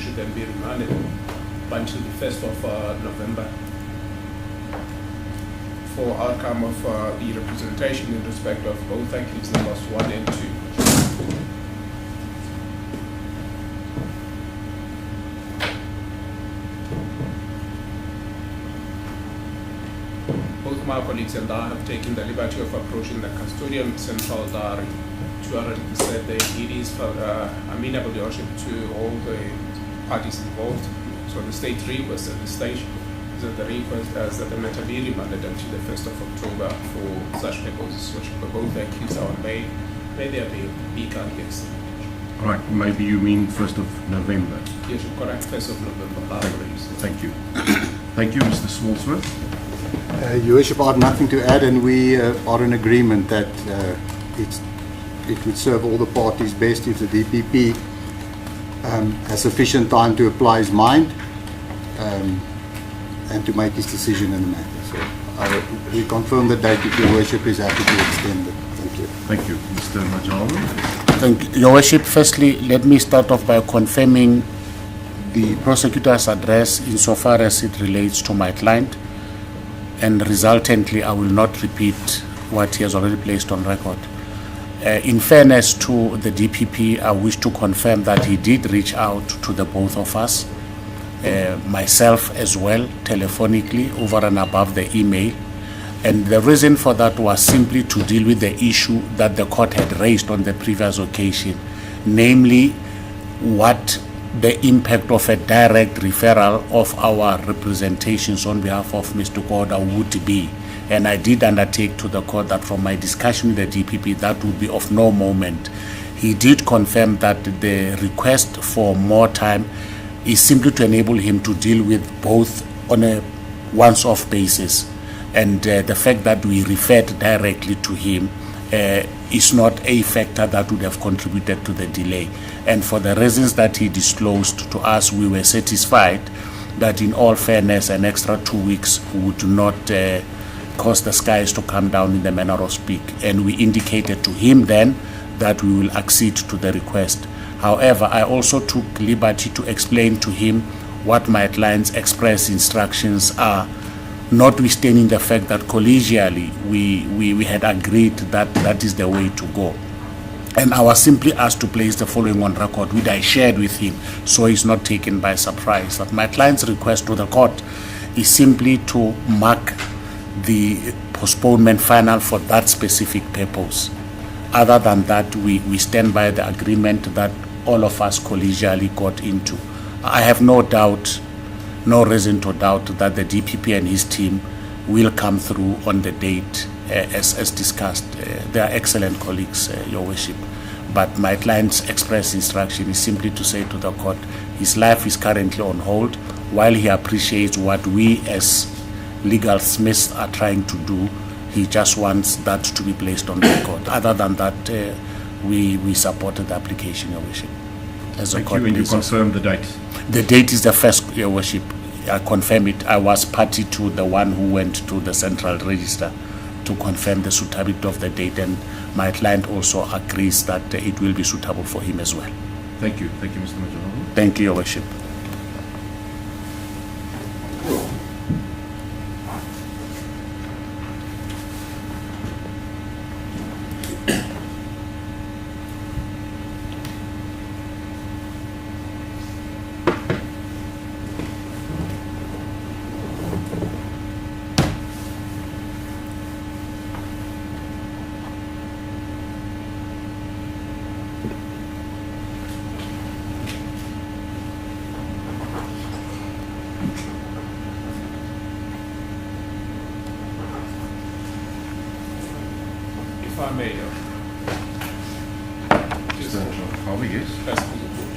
should then be remanded until the 1st of November for outcome of the representation in respect of both accused numbers 1 and 2. Both my colleagues and I have taken the liberty of approaching the custodian central diary to already said that it is amenable, Your Worship, to all the parties involved. So the state request at this stage is that the request as that the matter be remanded until the 1st of October for such purposes, which both accused are may there be candidates. All right, maybe you mean 1st of November. Yes, correct, 1st of November. Thank you. Thank you, Mr. Smallsworth. Your Worship, I have nothing to add, and we are in agreement that it would serve all the parties best if the DPP has sufficient time to apply his mind and to make his decision in the matter. So we confirm the date if Your Worship is happy to extend it. Thank you. Thank you. Mr. Majalu. Thank you. Your Worship, firstly, let me start off by confirming the prosecutor's address insofar as it relates to my client, and resultantly I will not repeat what he has already placed on record. In fairness to the DPP, I wish to confirm that he did reach out to the both of us, myself as well, telephonically, over and above the email. And the reason for that was simply to deal with the issue that the court had raised on the previous occasion, namely what the impact of a direct referral of our representations on behalf of Mr. Kodwa would be. And I did undertake to the court that from my discussion with the DPP, that would be of no moment. He did confirm that the request for more time is simply to enable him to deal with both on a once-off basis. And the fact that we referred directly to him is not a factor that would have contributed to the delay. And for the reasons that he disclosed to us, we were satisfied that in all fairness, an extra 2 weeks would not cause the skies to come down in the manner of speak. And we indicated to him then that we will accede to the request. However, I also took liberty to explain to him what my client's express instructions are, notwithstanding the fact that collegially we had agreed that that is the way to go. And I was simply asked to place the following on record, which I shared with him, so he's not taken by surprise, that my client's request to the court is simply to mark the postponement final for that specific purpose. Other than that, we stand by the agreement that all of us collegially got into. I have no doubt, no reason to doubt that the DPP and his team will come through on the date as discussed. They are excellent colleagues, Your Worship. But my client's express instruction is simply to say to the court, his life is currently on hold. While he appreciates what we as legal smiths are trying to do, he just wants that to be placed on record. Other than that, we supported the application, Your Worship. Thank you, and you confirm the date? The date is the 1st, Your Worship. I confirm it. I was party to the one who went to the central register to confirm the suitability of the date, and my client also agrees that it will be suitable for him as well. Thank you. Thank you, Mr. Majalu. Thank you, Your Worship. If I may,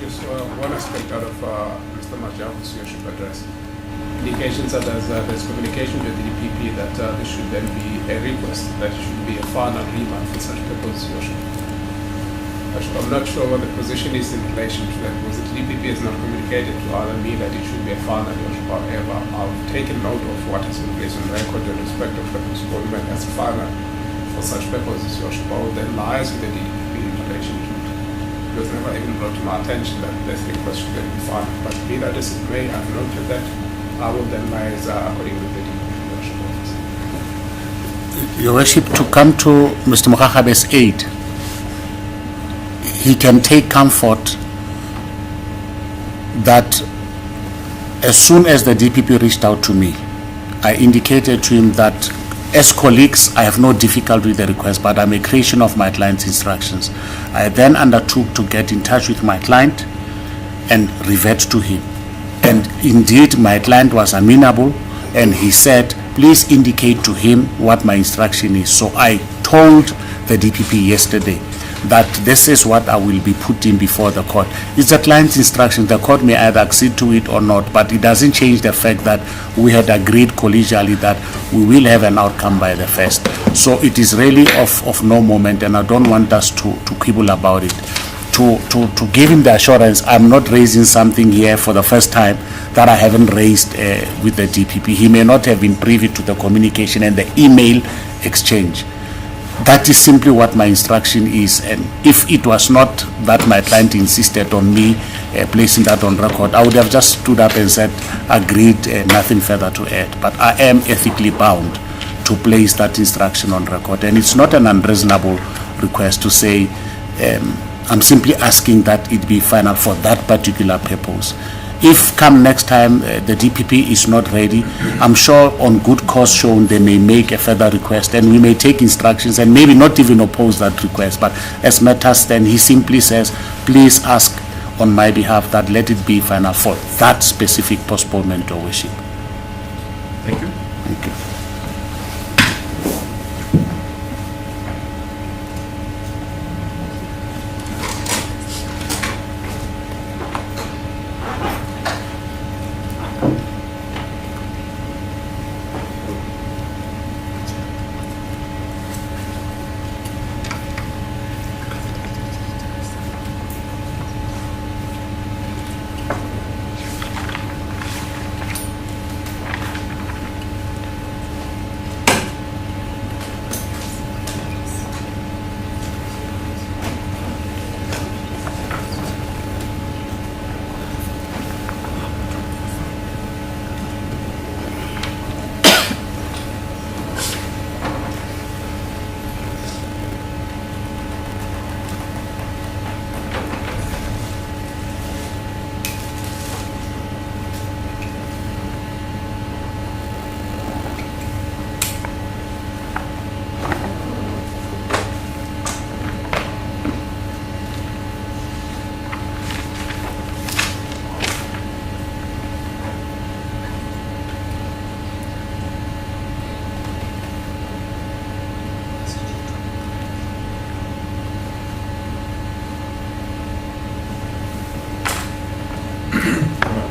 just one aspect out of Mr. Majalu's address. Indications that there's communication with the DPP that there should then be a request that it should be a final remand for such purposes, Your Worship. I'm not sure what the position is in relation to that, because the DPP has not communicated to either me that it should be a final, Your Worship. However, I've taken note of what has been placed on record in respect of the postponement as final for such purposes, Your Worship. I will then liaise with the DPP in relation to It was never even brought to my attention that this request should then be filed. But be that as it may, I've noted that. I will then liaise according to the Worship Office. Your Worship, to come to Mr. Mokakabe's aid, he can take comfort that as soon as the DPP reached out to me, I indicated to him that as colleagues, I have no difficulty with the request, but I'm a creation of my client's instructions. I then undertook to get in touch with my client and revert to him. And indeed, my client was amenable, and he said, please indicate to him what my instruction is. So I told the DPP yesterday that this is what I will be putting before the court. It's the client's instruction. The court may either accede to it or not, but it doesn't change the fact that we had agreed collegially that we will have an outcome by the 1st. So it is really of no moment, and I don't want us to quibble about it. To give him the assurance, I'm not raising something here for the first time that I haven't raised with the DPP. He may not have been privy to the communication and the email exchange. That is simply what my instruction is, and if it was not that my client insisted on me placing that on record, I would have just stood up and said, agreed, nothing further to add. But I am ethically bound to place that instruction on record, and it's not an unreasonable request to say, I'm simply asking that it be final for that particular purpose. If come next time the DPP is not ready, I'm sure on good cause shown they may make a further request, and we may take instructions and maybe not even oppose that request. But as matters stand, he simply says, please ask on my behalf that let it be final for that specific postponement, Your Worship. Thank you. Thank you.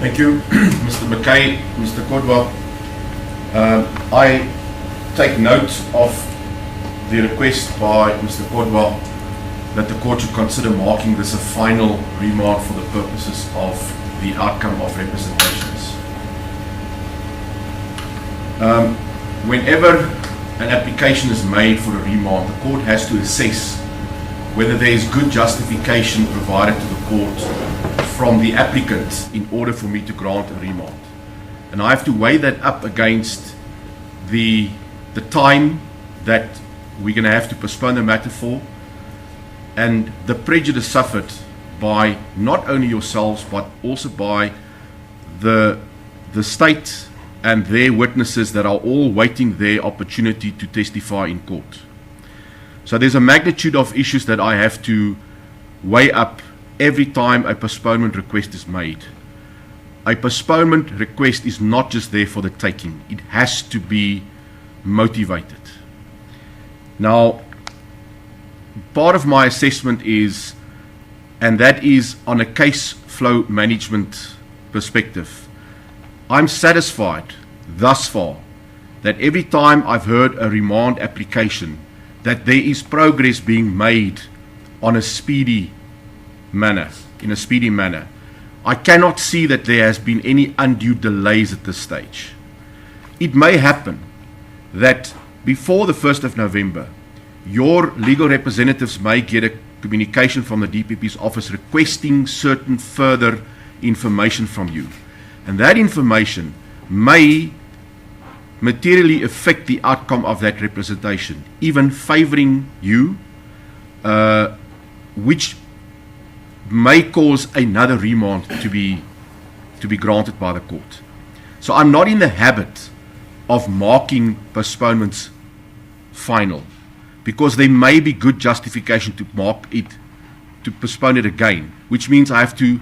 Thank you, Mr. Mackay, Mr. Kodwa. I take note of the request by Mr. Kodwa that the court should consider marking this a final remand for the purposes of the outcome of representations. Whenever an application is made for a remand, the court has to assess whether there is good justification provided to the court from the applicant in order for me to grant a remand. And I have to weigh that up against the time that we're going to have to postpone the matter for, and the prejudice suffered by not only yourselves but also by the state and their witnesses that are all waiting their opportunity to testify in court. So there's a magnitude of issues that I have to weigh up every time a postponement request is made. A postponement request is not just there for the taking. It has to be motivated. Now, part of my assessment is, and that is on a case flow management perspective, I'm satisfied thus far that every time I've heard a remand application, that there is progress being made on a speedy manner, in a speedy manner. I cannot see that there has been any undue delays at this stage. It may happen that before the 1st of November, your legal representatives may get a communication from the DPP's office requesting certain further information from you. And that information may materially affect the outcome of that representation, even favoring you, which may cause another remand to be granted by the court. So I'm not in the habit of marking postponements final, because there may be good justification to mark it, to postpone it again, which means I have to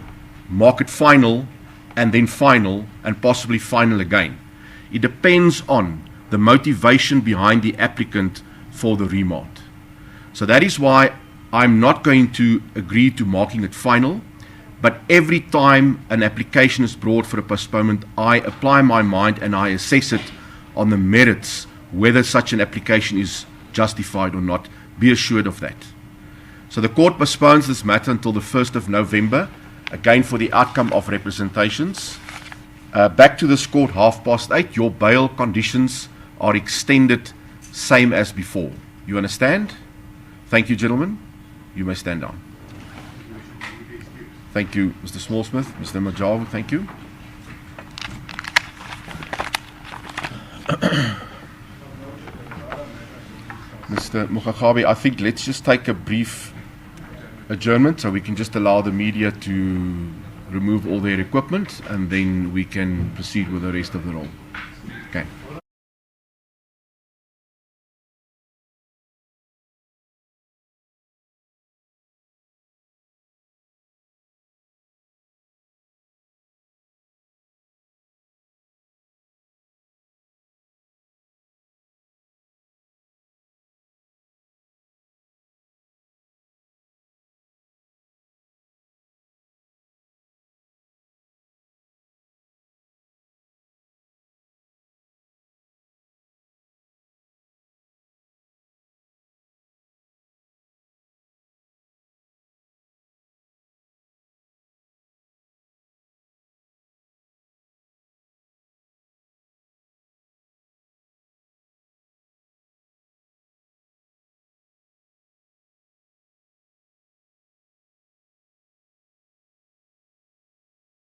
mark it final and then final and possibly final again. It depends on the motivation behind the applicant for the remand. So that is why I'm not going to agree to marking it final, but every time an application is brought for a postponement, I apply my mind and I assess it on the merits, whether such an application is justified or not. Be assured of that. So the court postpones this matter until the 1st of November, again for the outcome of representations. Back to this court 8:30. Your bail conditions are extended same as before. You understand? Thank you, gentlemen. You may stand down. Thank you, Mr. Smallsmith. Mr. Majavu, thank you. Mr. Mukagabe, I think let's just take a brief adjournment so we can just allow the media to remove all their equipment, and then we can proceed with the rest of the roll. Okay.